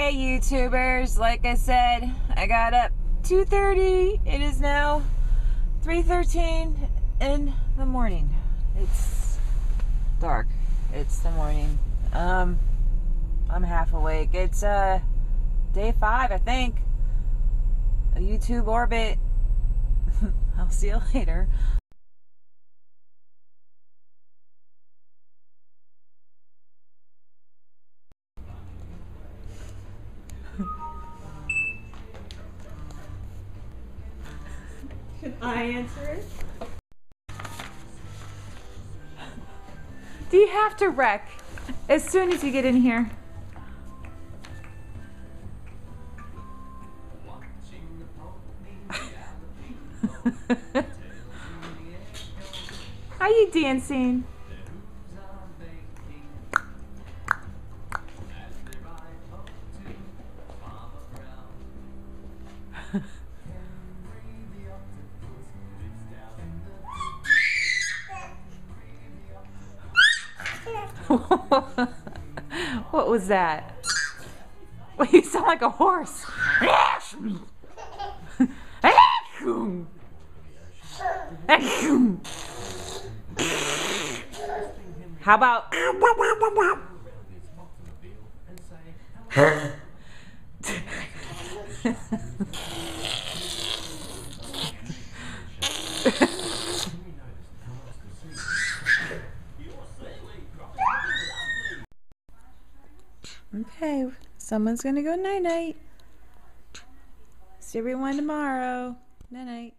Hey YouTubers, like I said, I got up 2:30. It is now 3:13 in the morning. It's dark. It's the morning. I'm half awake. It's day 5, I think. A YouTube orbit. I'll see you later. Should I answer it? Do you have to wreck as soon as you get in here? Are you dancing? What was that? Well, you sound like a horse. How about okay, someone's gonna go night-night. See everyone tomorrow. Night-night.